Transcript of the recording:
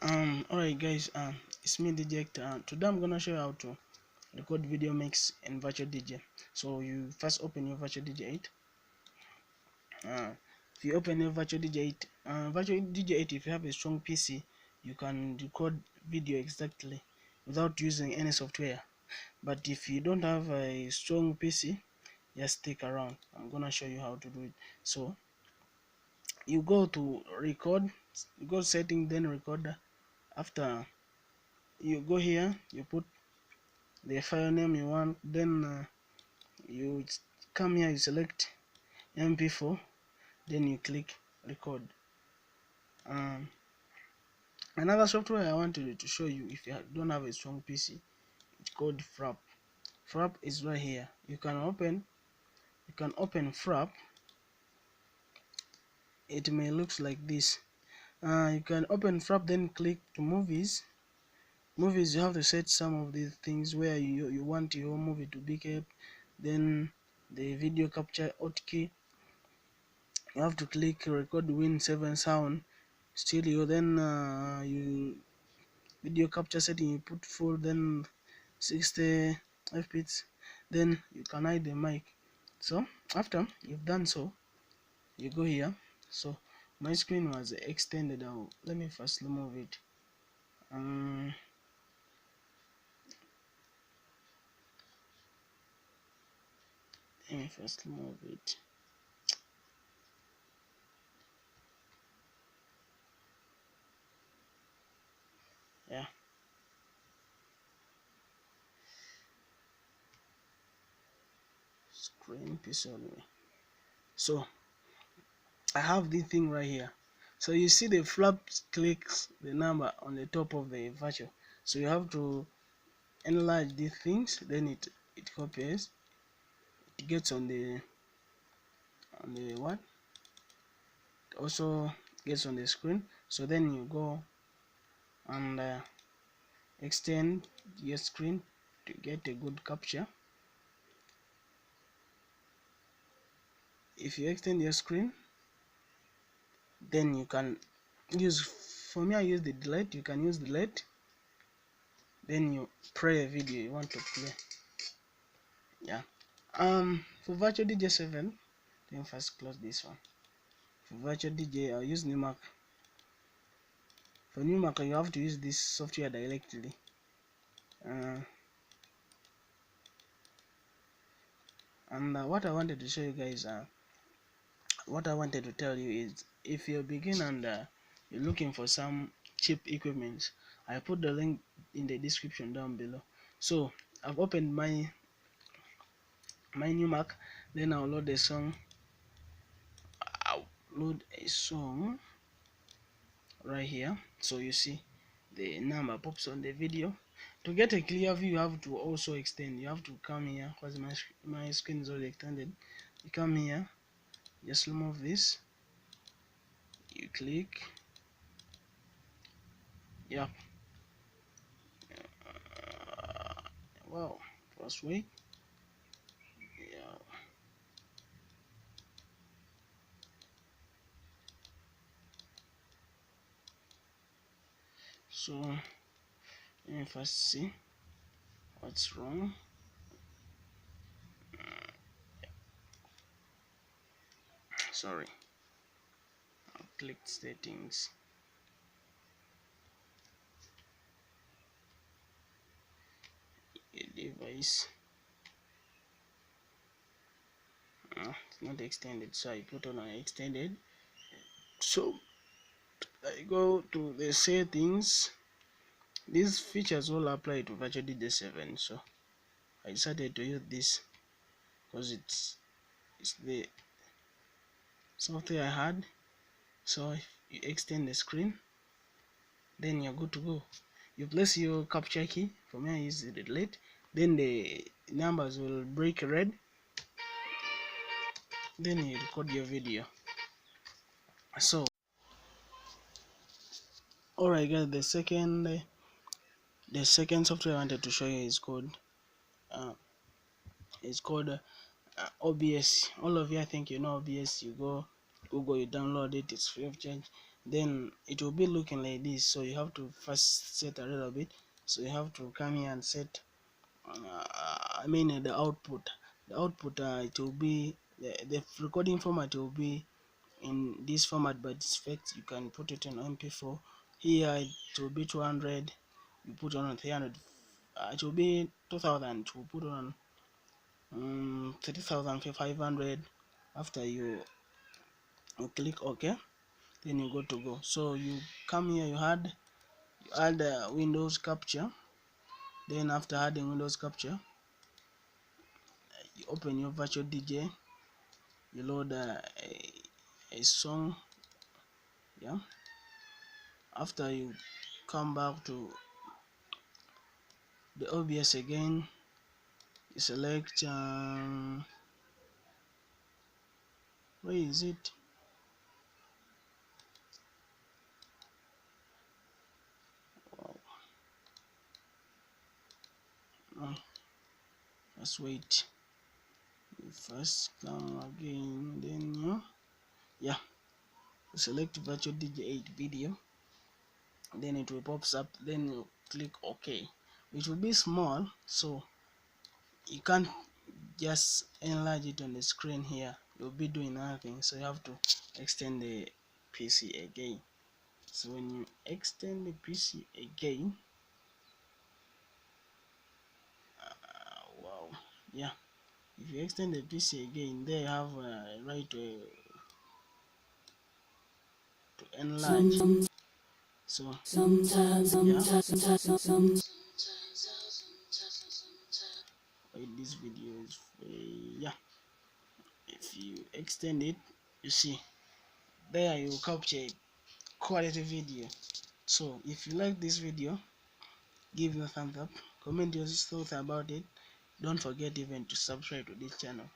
Alright guys, it's me DJ. Today I'm gonna show you how to record video mix in virtual DJ. So you first open your virtual DJ 8. If you open your virtual DJ 8, virtual DJ 8, if you have a strong PC, you can record video exactly without using any software. But if you don't have a strong PC, just stick around. I'm gonna show you how to do it. So you go to record, you go setting, then recorder. After you go here, you put the file name you want, then you come here, you select mp4, then you click record. Another software I wanted to show you, if you don't have a strong PC, it's called frap. Frap is right here. You can open frap. It may looks like this. You can open frap, then click to movies. You have to set some of these things where you want your movie to be kept. Then the video capture hotkey, you have to click record Win7 sound stereo. Then you video capture setting, you put full, then 60 fps, then you can hide the mic. So after you've done so, you go here. So my screen was extended out. Let me first remove it. Let me first remove it. Yeah, screen piece on me. So I have this thing right here. So you see the flap clicks the number on the top of the virtual. So you have to enlarge these things, then it copies, it gets on the what, it also gets on the screen. So then you go and extend your screen to get a good capture. If you extend your screen, then you can use, for me I use the delete, you can use delete, then you play a video you want to play. Yeah. For virtual DJ 7, then first close this one. For virtual DJ, I'll use Numac. For Numac, you have to use this software directly. And what I wanted to show you guys, what I wanted to tell you is, if you're a beginner and you're looking for some cheap equipment, I put the link in the description down below. So I've opened my Numac, then I'll load a song. Right here. So you see the number pops on the video. To get a clear view, you have to also extend. You have to come here, because my screen is already extended. You come here, just remove this, you click, yeah. Wow, first wait, yeah. So let me first see what's wrong. Sorry, I clicked settings. Device, it's not extended, so I put on extended. So I go to the settings. These features all apply to virtual DJ 7, so I decided to use this because it's the software I had. So if you extend the screen, then you're good to go. You place your capture key. For me, I use the delete. Then the numbers will break red. Then you record your video. So, alright guys, the second software I wanted to show you is called OBS. All of you, I think you know OBS. You go Google, you download it, it's free of charge. then it will be looking like this. So you have to first set a little bit. So you have to come here and set the output. The output, it will be the recording format will be in this format, but it's fixed. You can put it in MP4. Here it will be 200. You put on 300. It will be 2000. To put on 3500. After you click OK, then you go to go. So you come here, you add Windows capture. Then after adding Windows capture, you open your virtual DJ, you load a song. Yeah, after you come back to the OBS again, you select where is it? Wow. No, just wait. You first come again, then you select virtual DJ 8 video, then it will pops up, then you click OK. It will be small, so you can't just enlarge it on the screen here. You'll be doing nothing, so you have to extend the PC again. So when you extend the PC again, wow, yeah, if you extend the PC again, they have a right to enlarge. So yeah, wait, this video is yeah, if you extend it, you see there you capture quality video. So if you like this video, give me a thumbs up, comment your thoughts about it. Don't forget even to subscribe to this channel.